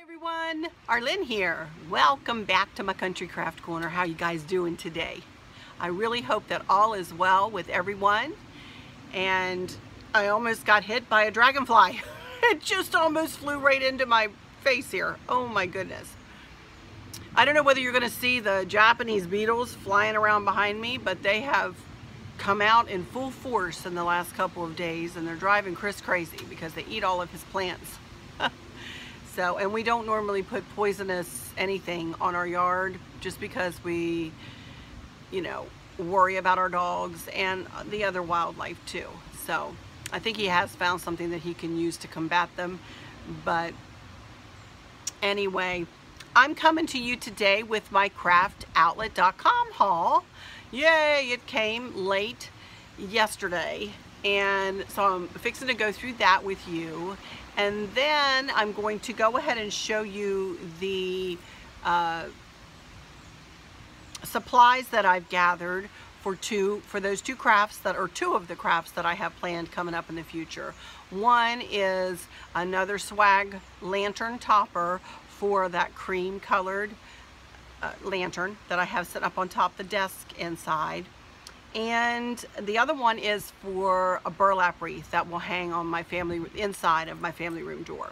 Everyone, Arlene here. Welcome back to my Country Craft Corner. How you guys doing today? I really hope that all is well with everyone. And I almost got hit by a dragonfly. It just almost flew right into my face here. Oh my goodness. I don't know whether you're going to see the Japanese beetles flying around behind me, but they have come out in full force in the last couple of days, and they're driving Chris crazy because they eat all of his plants. So, and we don't normally put poisonous anything on our yard just because we, worry about our dogs and the other wildlife too. So I think he has found something that he can use to combat them. But anyway, I'm coming to you today with my CraftOutlet.com haul. Yay, it came late yesterday. And so I'm fixing to go through that with you. And then I'm going to go ahead and show you the supplies that I've gathered for those two crafts two of the crafts that I have planned coming up in the future. One is another swag lantern topper for that cream colored lantern that I have set up on top of the desk inside. And the other one is for a burlap wreath that will hang on my inside of my family room door.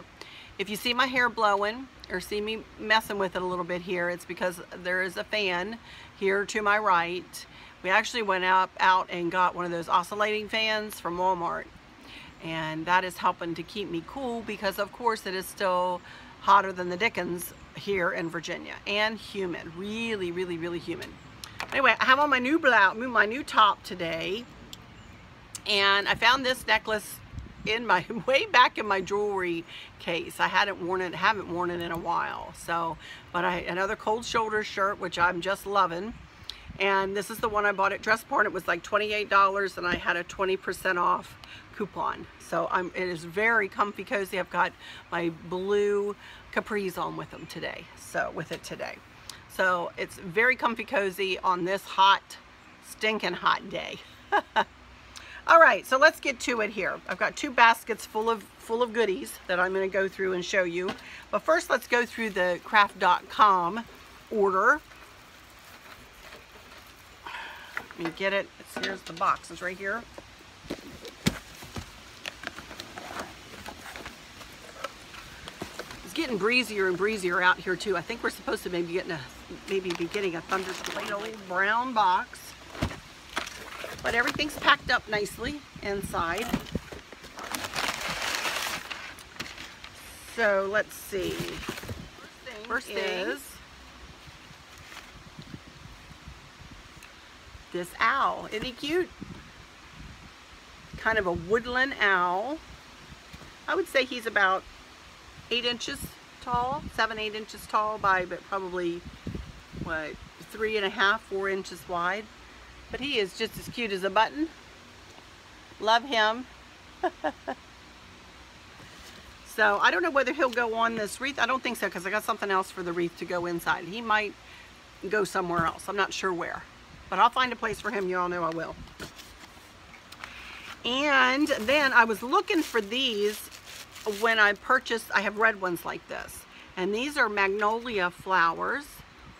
If you see my hair blowing or see me messing with it a little bit here, it's because there is a fan here to my right. We actually went out and got one of those oscillating fans from Walmart, and that is helping to keep me cool because of course it is still hotter than the dickens here in Virginia, and humid, really, really, really humid. Anyway, I have on my new blouse, my new top today, and I found this necklace in my way back in my jewelry case. I haven't worn it in a while. So, but another cold shoulder shirt, which I'm just loving, and this is the one I bought at Dress Barn. It was like $28, and I had a 20% off coupon. So it is very comfy, cozy. I've got my blue capris on with them today. So it's very comfy cozy on this hot, stinking hot day. All right, so let's get to it here. I've got two baskets full of goodies that I'm going to go through and show you. But first, let's go through the craft.com order. Let me get it. Here's the box. It's right here. It's getting breezier and breezier out here too. I think we're supposed to maybe be getting a thunderstorm brown box. But everything's packed up nicely inside. So let's see. First thing is this owl. Isn't he cute? Kind of a woodland owl. I would say he's about 8 inches tall, 7-8 inches tall by probably what, 3.5, 4 inches wide. But he is just as cute as a button. Love him. So I don't know whether he'll go on this wreath. I don't think so, because I got something else for the wreath to go inside. He might go somewhere else. I'm not sure where, but I'll find a place for him. You all know I will. And then I was looking for these when I have red ones like this, and these are magnolia flowers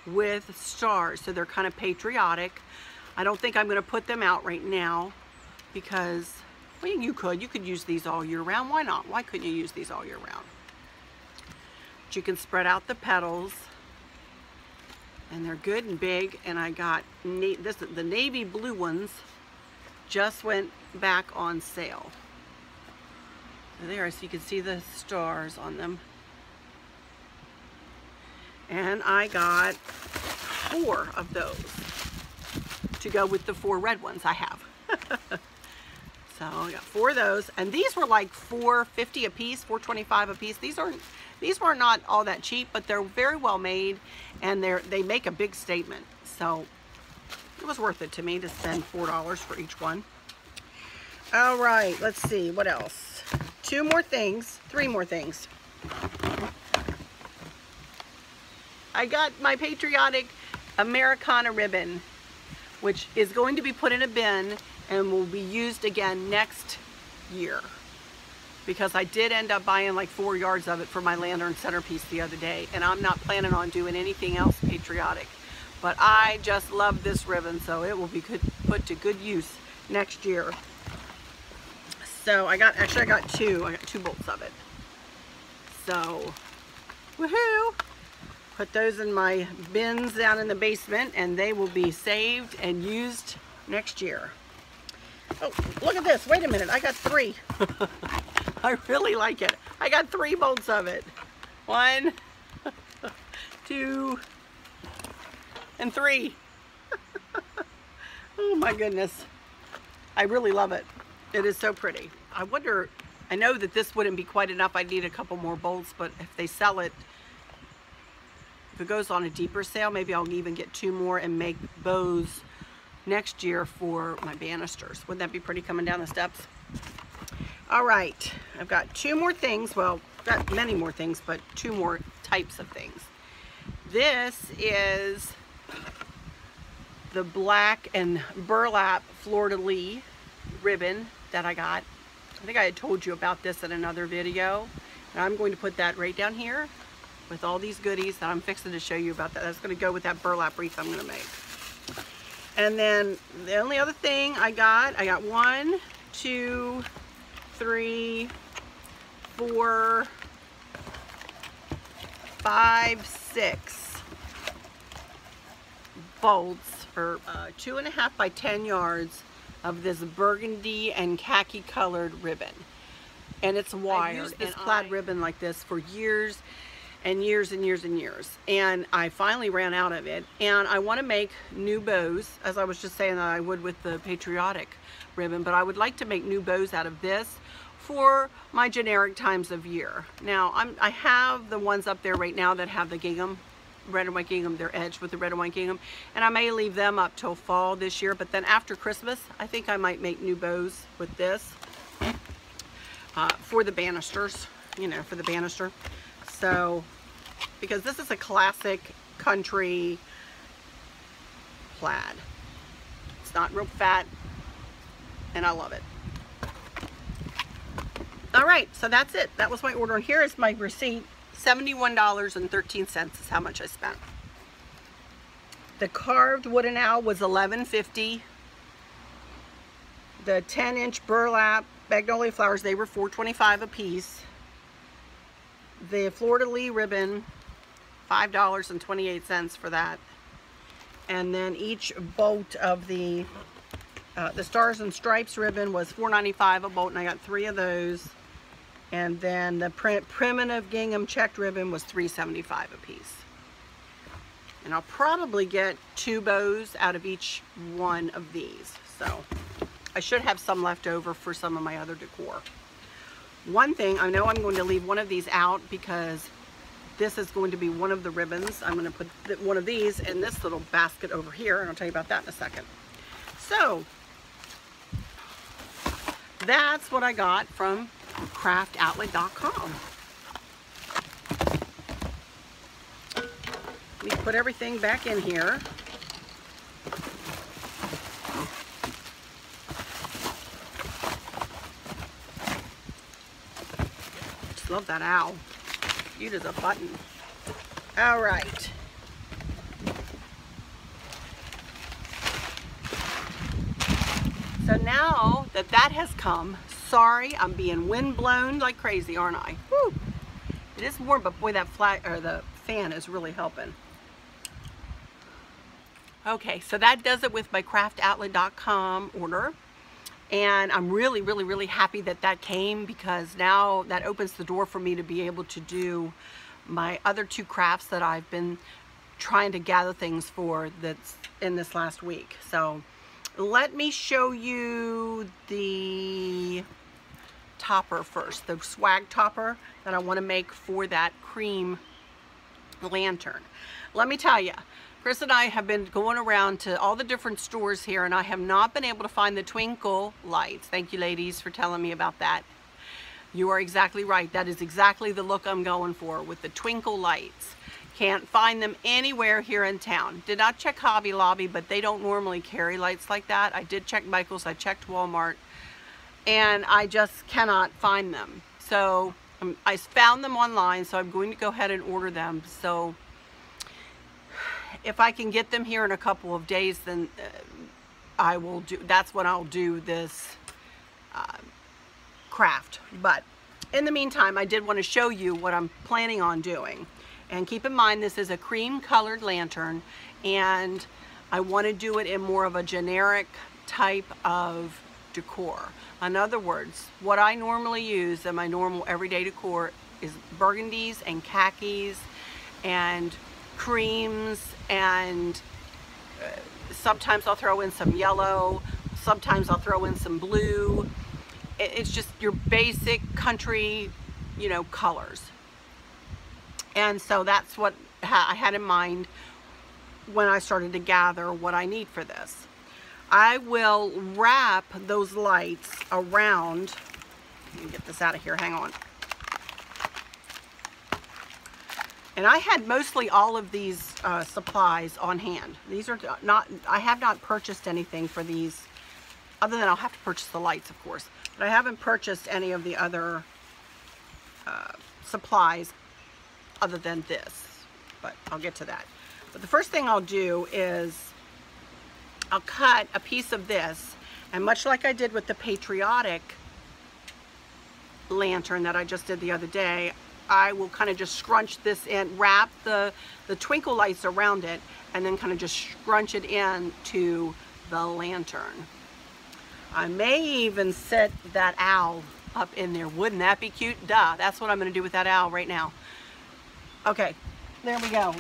with stars, so they're kind of patriotic. I don't think I'm going to put them out right now because, well, you could use these all year round. Why not? Why couldn't you use these all year round? But you can spread out the petals, and they're good and big. And I got the navy blue ones just went back on sale. There, so you can see the stars on them. And I got 4 of those to go with the 4 red ones I have. So I got 4 of those, and these were like $4.50 a piece, $4.25 a piece. These were not all that cheap, but they're very well made, and they make a big statement. So it was worth it to me to spend $4 for each one. All right, let's see what else. 3 more things. I got my patriotic Americana ribbon, which is going to be put in a bin and will be used again next year. because I did end up buying like 4 yards of it for my lantern centerpiece the other day, and I'm not planning on doing anything else patriotic. But I just love this ribbon, so it will be put to good use next year. So I got two bolts of it. So, woohoo! Put those in my bins down in the basement, and they will be saved and used next year. Oh, look at this. Wait a minute. I got 3. I really like it. I got 3 bolts of it. 1, 2, and 3. Oh my goodness. I really love it. It is so pretty. I wonder, I know that this wouldn't be quite enough. I'd need a couple more bolts, but if they sell it, if it goes on a deeper sale, maybe I'll even get 2 more and make bows next year for my banisters. Wouldn't that be pretty, coming down the steps? All right, I've got 2 more things. Well, got many more things, but 2 more types of things. This is the black and burlap fleur-de-lis ribbon that I got. I think I had told you about this in another video. And I'm going to put that right down here with all these goodies that I'm fixing to show you about that. That's going to go with that burlap wreath I'm going to make. And then the only other thing I got 1, 2, 3, 4, 5, 6 bolts for 2.5 by 10 yards of this burgundy and khaki colored ribbon. And it's wired. I've used this plaid ribbon like this for years and years and years and years, and I finally ran out of it, and I want to make new bows, as I was just saying that I would with the patriotic ribbon, but I would like to make new bows out of this for my generic times of year. Now I have the ones up there right now that have the gingham, red and white gingham, they're edged with the red and white gingham, and I may leave them up till fall this year, but then after Christmas I think I might make new bows with this for the banisters, you know, for the banister. So, because this is a classic country plaid. It's not real fat, and I love it. All right, so that's it. That was my order, and here is my receipt. $71.13 is how much I spent. The carved wooden owl was $11.50. The 10-inch burlap magnolia flowers, they were $4.25 a piece. The fleur-de-lis ribbon, $5.28 for that. And then each bolt of the Stars and Stripes ribbon was $4.95 a bolt, and I got 3 of those. And then the primitive gingham checked ribbon was $3.75 a piece. And I'll probably get 2 bows out of each one of these. So I should have some left over for some of my other decor. One thing, I know I'm going to leave one of these out because this is going to be one of the ribbons. I'm going to put one of these in this little basket over here, and I'll tell you about that in a second. So that's what I got from CraftOutlet.com. Let me put everything back in here. Love that owl. Cute as a button. All right. So now that that has come, sorry, I'm being wind blown like crazy, aren't I? Woo! It is warm, but boy, that the fan is really helping. Okay, so that does it with my CraftOutlet.com order. And I'm really, really, really happy that that came, because now that opens the door for me to be able to do my other 2 crafts that I've been trying to gather things for that's in this last week. So let me show you the topper first, the swag topper that I want to make for that cream lantern. Let me tell you, Chris and I have been going around to all the different stores here, and I have not been able to find the twinkle lights. Thank you, ladies, for telling me about that. You are exactly right. That is exactly the look I'm going for, with the twinkle lights. Can't find them anywhere here in town. Did not check Hobby Lobby, but they don't normally carry lights like that. I did check Michael's, I checked Walmart, and I just cannot find them. So I found them online, so I'm going to go ahead and order them. So if I can get them here in a couple of days, then I will do, that's when I'll do this craft. But in the meantime, I did want to show you what I'm planning on doing. And keep in mind, this is a cream colored lantern, and I want to do it in more of a generic type of decor. In other words, what I normally use in my normal everyday decor is burgundies and khakis and creams, and sometimes I'll throw in some yellow, sometimes I'll throw in some blue. It's just your basic country, you know, colors. And so that's what I had in mind when I started to gather what I need for this. I will wrap those lights around. Let me get this out of here, hang on. And I had mostly all of these supplies on hand. These are not, I have not purchased anything for these, other than I'll have to purchase the lights, of course. But I haven't purchased any of the other supplies other than this. But I'll get to that. But the first thing I'll do is I'll cut a piece of this, and much like I did with the patriotic lantern that I just did the other day, I will kind of just scrunch this in, wrap the twinkle lights around it, and then kind of just scrunch it in to the lantern. I may even set that owl up in there. Wouldn't that be cute? Duh, that's what I'm going to do with that owl right now. Okay, there we go.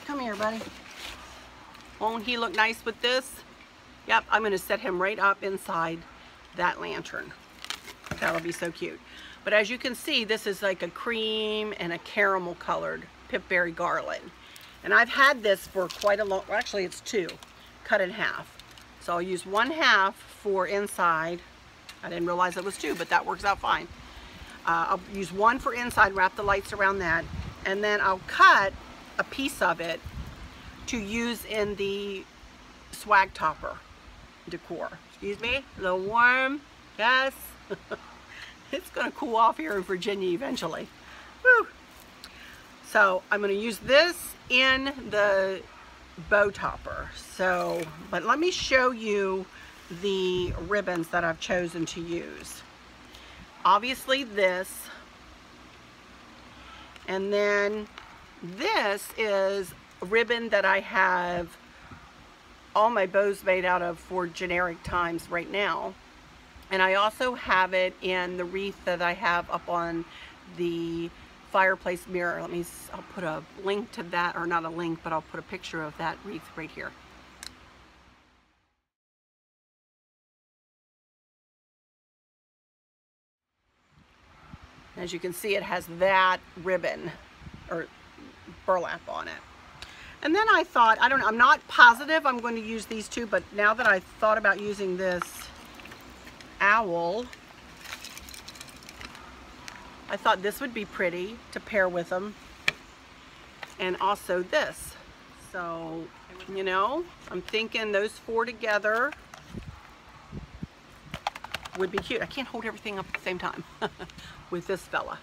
Come here, buddy. Won't he look nice with this? Yep, I'm going to set him right up inside that lantern. That'll be so cute. But as you can see, this is like a cream and a caramel colored pipberry garland. And I've had this for quite a long, well, actually it's two, cut in half. So I'll use 1/2 for inside. I didn't realize it was two, but that works out fine. I'll use one for inside, wrap the lights around that, and then I'll cut a piece of it to use in the swag topper decor. Excuse me, a little warm, yes. It's gonna cool off here in Virginia eventually. Woo. So I'm gonna use this in the bow topper. So, but let me show you the ribbons that I've chosen to use. Obviously this, and then this is a ribbon that I have all my bows made out of for generic times right now. And I also have it in the wreath that I have up on the fireplace mirror. I'll put a link to that, or not a link, but I'll put a picture of that wreath right here. As you can see, it has that ribbon or burlap on it. And then I thought, I don't know, I'm not positive I'm going to use these two, but now that I thought about using this owl, I thought this would be pretty to pair with them. And also this. So, you know, I'm thinking those four together would be cute. I can't hold everything up at the same time. With this fella.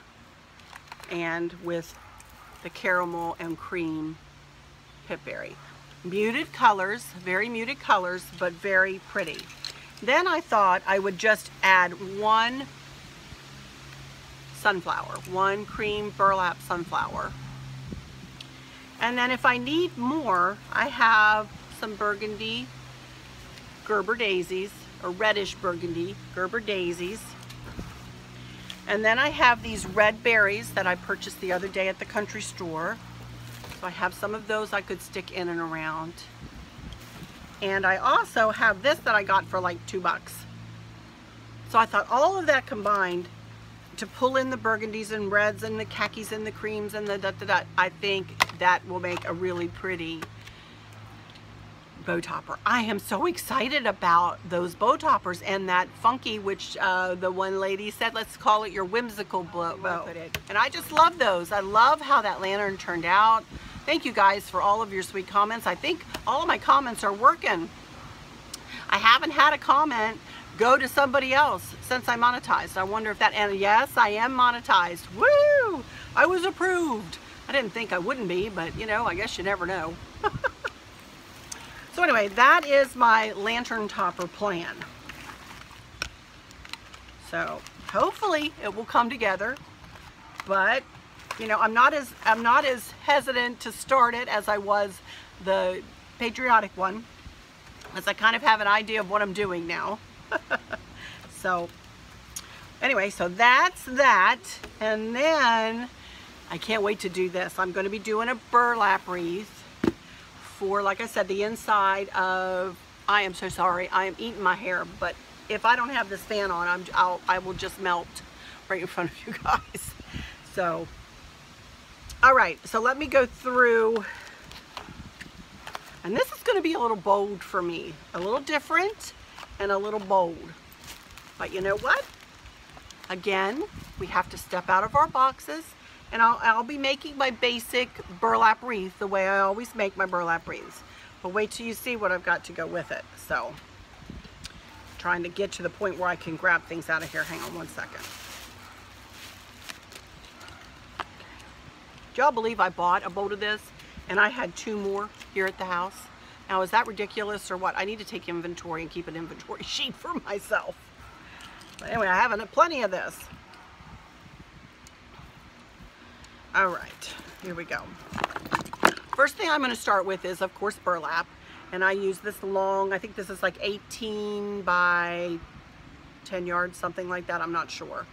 And with the caramel and cream pipberry. Muted colors, very muted colors, but very pretty. Then I thought I would just add one sunflower, one cream burlap sunflower. And then if I need more, I have some burgundy Gerber daisies, or reddish burgundy Gerber daisies. And then I have these red berries that I purchased the other day at the country store. So I have some of those I could stick in and around. And I also have this that I got for like $2. So I thought all of that combined to pull in the burgundies and reds and the khakis and the creams and the da-da-da, I think that will make a really pretty bow topper. I am so excited about those bow toppers and that funky, which the one lady said, let's call it your whimsical bow. And I just love those. I love how that lantern turned out. Thank you guys for all of your sweet comments. I think all of my comments are working. I haven't had a comment go to somebody else since I monetized. I wonder if that, and yes, I am monetized. Woo! I was approved. I didn't think I wouldn't be, but you know, I guess you never know. So anyway, that is my lantern topper plan. So hopefully it will come together, but you know, I'm not as hesitant to start it as I was the patriotic one, as I kind of have an idea of what I'm doing now. So anyway, so that's that. And then I can't wait to do this. I'm going to be doing a burlap wreath for, like I said, the inside of, I am so sorry, I am eating my hair, but if I don't have this fan on, I will just melt right in front of you guys. So, all right, so let me go through, and this is going to be a little bold for me, a little different and a little bold. But you know what? Again, we have to step out of our boxes, and I'll be making my basic burlap wreath the way I always make my burlap wreaths. But wait till you see what I've got to go with it. So, trying to get to the point where I can grab things out of here. Hang on one second. Do y'all believe I bought a bolt of this and I had 2 more here at the house? Now, is that ridiculous or what? I need to take inventory and keep an inventory sheet for myself. But anyway, I have plenty of this. All right, here we go. First thing I'm going to start with is, of course, burlap. And I use this long, I think this is like 18 by 10 yards, something like that. I'm not sure.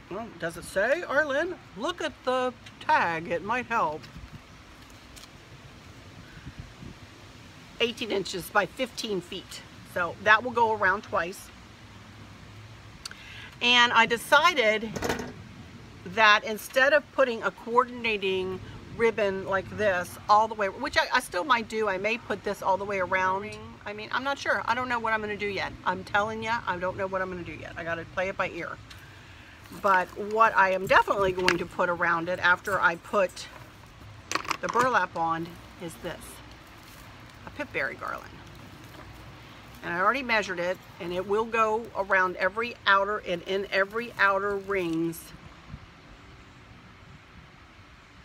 Well, does it say, Arlen? Look at the tag, it might help. 18 inches by 15 feet. So that will go around twice. And I decided that instead of putting a coordinating ribbon like this all the way, which I still might do, I may put this all the way around. I mean, I'm not sure. I don't know what I'm going to do yet. I'm telling you, I don't know what I'm going to do yet. I got to play it by ear. But what I am definitely going to put around it after I put the burlap on is this, a pipberry garland. And I already measured it, and it will go around every outer, and in every outer rings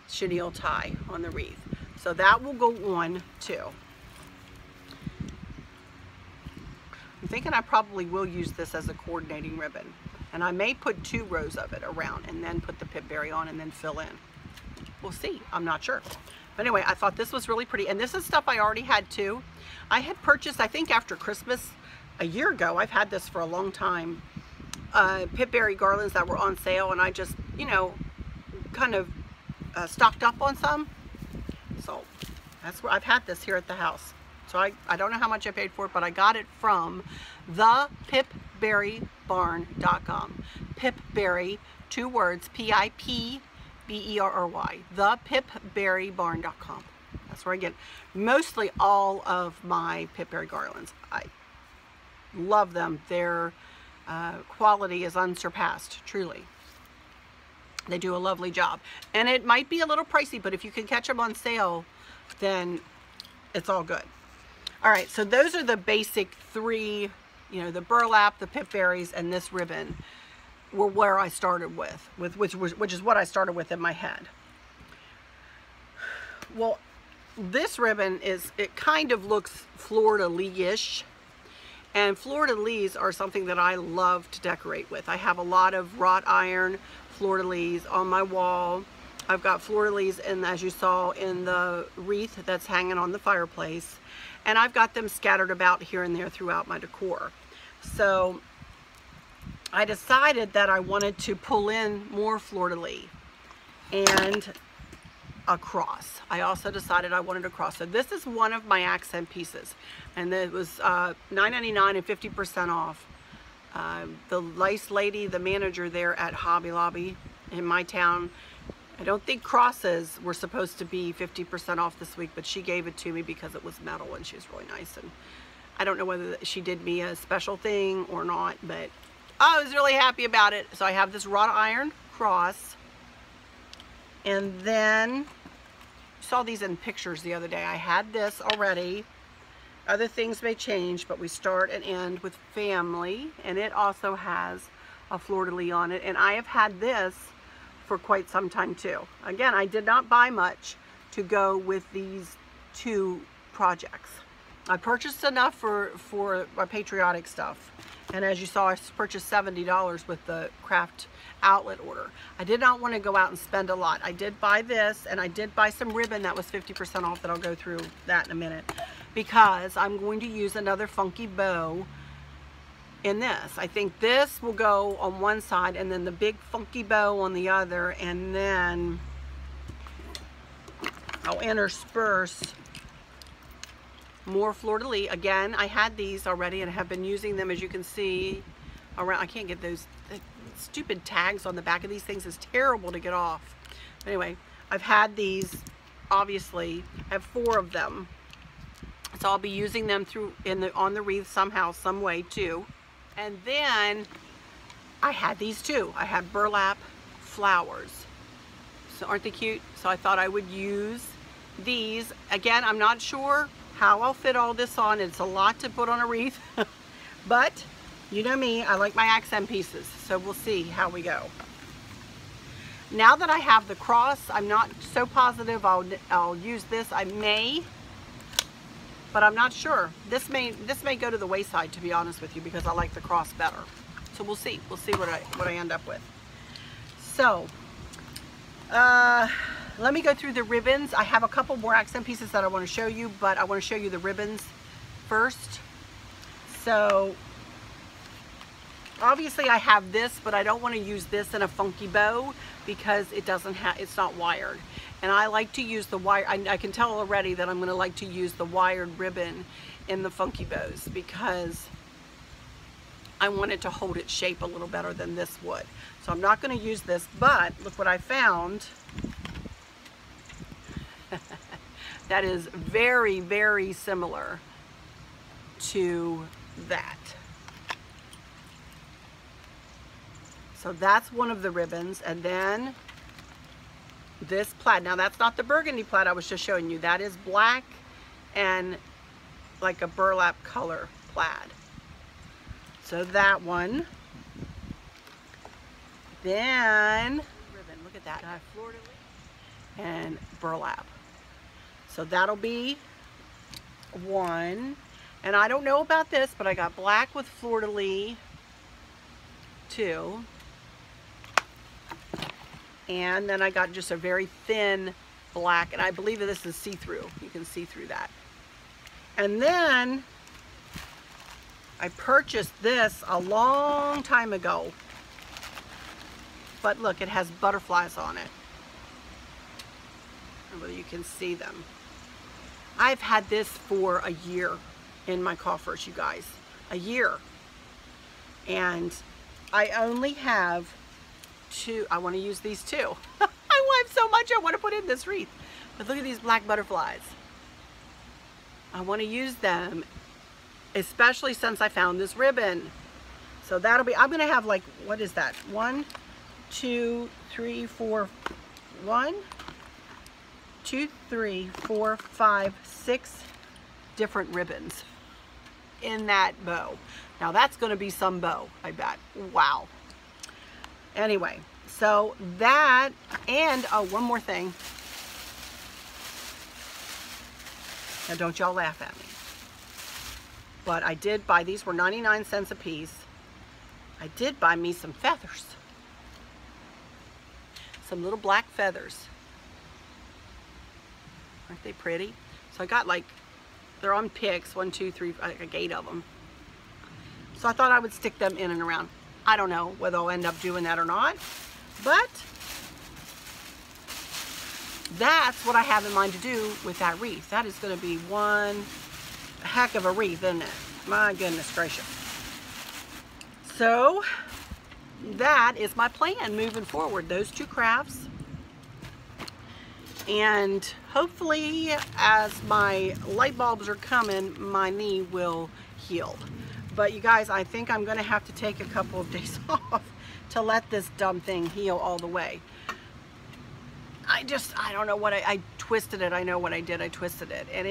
chenille tie on the wreath. So that will go on too. I'm thinking I probably will use this as a coordinating ribbon. And I may put 2 rows of it around and then put the pipberry on and then fill in. We'll see. I'm not sure. But anyway, I thought this was really pretty. And this is stuff I already had too. I had purchased, I think after Christmas a year ago, I've had this for a long time, pipberry garlands that were on sale, and I just, you know, kind of stocked up on some. So that's where I've had this here at the house. So I don't know how much I paid for it, but I got it from thepipberrybarn.com. Pipberry, 2 words, P-I-P-B-E-R-R-Y. Thepipberrybarn.com. That's where I get mostly all of my pipberry garlands. I love them. Their quality is unsurpassed, truly. They do a lovely job. And it might be a little pricey, but if you can catch them on sale, then it's all good. All right, so those are the basic 3, you know, the burlap, the pipberries, and this ribbon were where I started with which is what I started with in my head. Well, this ribbon it kind of looks fleur-de-lis-ish, and fleur-de-lis are something that I love to decorate with. I have a lot of wrought iron fleur-de-lis on my wall. I've got fleur-de-lis, and as you saw in the wreath that's hanging on the fireplace, and I've got them scattered about here and there throughout my decor. So I decided that I wanted to pull in more fleur-de-lis and a cross. I also decided I wanted a cross. So this is one of my accent pieces, and it was $9.99 and 50% off. The lace lady, the manager there at Hobby Lobby in my town, I don't think crosses were supposed to be 50% off this week, but she gave it to me because it was metal, and she was really nice. And I don't know whether she did me a special thing or not, but I was really happy about it. So I have this wrought iron cross, and then saw these in pictures the other day. I had this already, Other things may change, but we start and end with family, and it also has a fleur-de-lis on it, and I have had this for quite some time too. Again, I did not buy much to go with these two projects. I purchased enough for my patriotic stuff, and as you saw, I purchased $70 with the CraftOutlet order. I did not want to go out and spend a lot. I did buy this, and I did buy some ribbon that was 50% off that I'll go through that in a minute, because I'm going to use another funky bow in this. I think this will go on one side and then the big funky bow on the other, and then I'll intersperse more fleur-de-lis. Again, I had these already and have been using them, as you can see around. I can't get those stupid tags on the back of these things. It's terrible to get off. Anyway, I've had these, obviously. I have 4 of them, so I'll be using them through on the wreath somehow, some way too. And then I had these too. I had burlap flowers. So aren't they cute? So I thought I would use these. Again, I'm not sure how I'll fit all this on. It's a lot to put on a wreath, but you know me, I like my accent pieces, so we'll see how we go. Now that I have the cross, I'm not so positive I'll use this. I may, but I'm not sure. This may go to the wayside, to be honest with you, because I like the cross better. So we'll see. We'll see what I end up with. So let me go through the ribbons. I have a couple more accent pieces that I want to show you, but I want to show you the ribbons first. So obviously I have this, but I don't want to use this in a funky bow because it's not wired. And I like to use the wire. I can tell already that I'm going to like to use the wired ribbon in the funky bows because I want it to hold its shape a little better than this would. So I'm not going to use this, but look what I found. That is very, very similar to that. So that's one of the ribbons, and then this plaid. Now that's not the burgundy plaid I was just showing you. That is black and like a burlap color plaid. So that one. Then ribbon, look at that. Got fleur-de-lis and burlap. So that'll be one. And I don't know about this, but I got black with fleur-de-lis too. And then I got just a very thin black, and I believe that this is see-through. You can see through that. And then I purchased this a long time ago. But look, it has butterflies on it. I don't know whether you can see them. I've had this for a year in my coffers, you guys. A year. And I only have 2. I want to use these too. I have so much I want to put in this wreath. But look at these black butterflies. I want to use them, especially since I found this ribbon. So that'll be, I'm going to have like, what is that? 1, 2, 3, 4, 1, 2, 3, 4, 5, 6 different ribbons in that bow. Now that's going to be some bow, I bet. Wow. Anyway, so that, and oh, one more thing. Now don't y'all laugh at me. But I did buy, these were 99 cents a piece. I did buy me some feathers. Some little black feathers. Aren't they pretty? So I got like, they're on picks, 1, 2, 3, like 8 of them. So I thought I would stick them in and around. I don't know whether I'll end up doing that or not, but that's what I have in mind to do with that wreath. That is going to be one heck of a wreath, isn't it? My goodness gracious. So that is my plan moving forward. Those 2 crafts. And hopefully as my light bulbs are coming, my knee will heal. But you guys, I think I'm going to have to take a couple of days off to let this dumb thing heal all the way. I don't know what I twisted it. I know what I did. I twisted it, and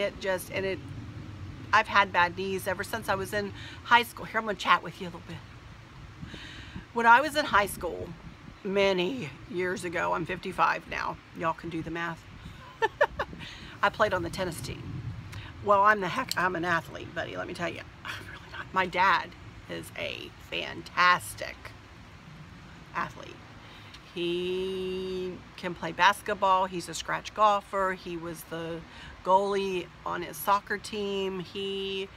I've had bad knees ever since I was in high school. Here, I'm going to chat with you a little bit. When I was in high school, many years ago, I'm 55 now. Y'all can do the math. I played on the tennis team. Well, I'm an athlete, buddy, let me tell you. I'm really not. My dad is a fantastic athlete. He can play basketball. He's a scratch golfer. He was the goalie on his soccer team. He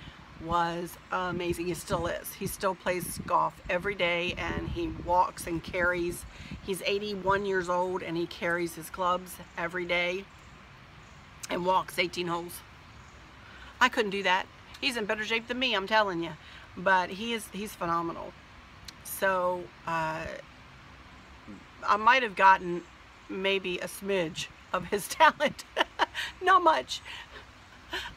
was amazing. He still is. He still plays golf every day, and he walks and carries. He's 81 years old, and he carries his clubs every day and walks 18 holes. I couldn't do that. He's in better shape than me, I'm telling you. But he's phenomenal. So I might have gotten maybe a smidge of his talent. Not much.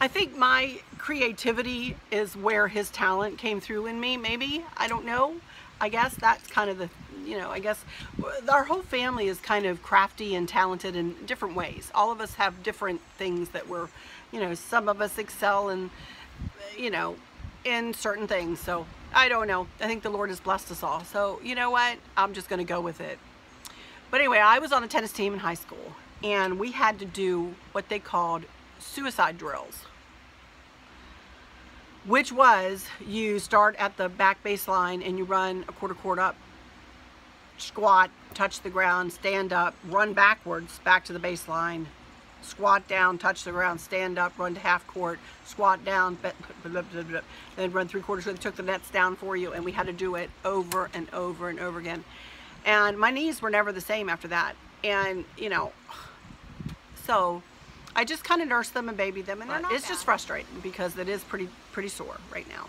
I think my creativity is where his talent came through in me, maybe. I don't know. I guess that's kind of the, you know, I guess our whole family is kind of crafty and talented in different ways. All of us have different things that we're, you know, some of us excel in, you know, in certain things. So I don't know. I think the Lord has blessed us all. So you know what? I'm just going to go with it. But anyway, I was on a tennis team in high school, and we had to do what they called suicide drills, which was you start at the back baseline and you run a quarter court up, squat, touch the ground, stand up, run backwards back to the baseline, squat down, touch the ground, stand up, run to half court, squat down, then run 3/4. So they took the nets down for you, and we had to do it over and over and over again. And my knees were never the same after that. And, you know, so I just kind of nursed them and babied them, and it's just frustrating because it is pretty sore right now.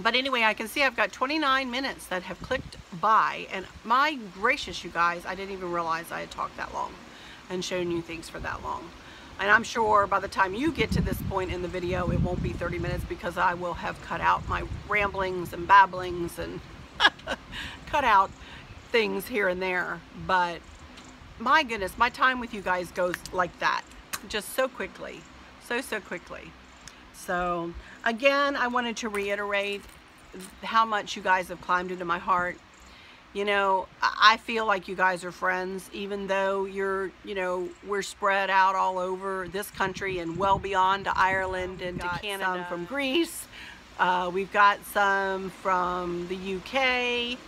But anyway, I can see I've got 29 minutes that have clicked by, and my gracious, you guys, I didn't even realize I had talked that long and shown you things for that long. And I'm sure by the time you get to this point in the video, it won't be 30 minutes because I will have cut out my ramblings and babblings and cut out things here and there. But my goodness, my time with you guys goes like that, just so quickly, so quickly. So again, I wanted to reiterate how much you guys have climbed into my heart. You know, I feel like you guys are friends, even though you're, you know, we're spread out all over this country and well beyond to Ireland and to Canada. Some from Greece. We've got some from the UK,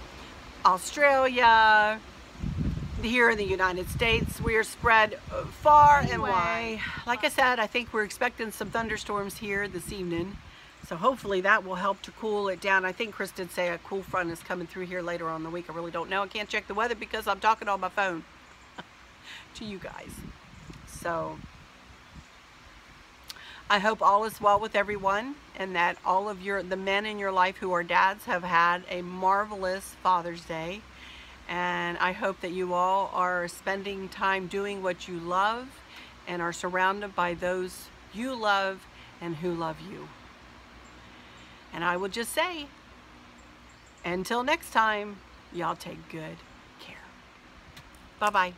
Australia, here in the United States. We are spread far and wide. Like I said, I think we're expecting some thunderstorms here this evening. So hopefully that will help to cool it down. I think Chris did say a cool front is coming through here later on in the week. I really don't know. I can't check the weather because I'm talking on my phone to you guys. So I hope all is well with everyone, and that all of the men in your life who are dads have had a marvelous Father's Day. And I hope that you all are spending time doing what you love and are surrounded by those you love and who love you. And I will just say, until next time, y'all take good care. Bye-bye.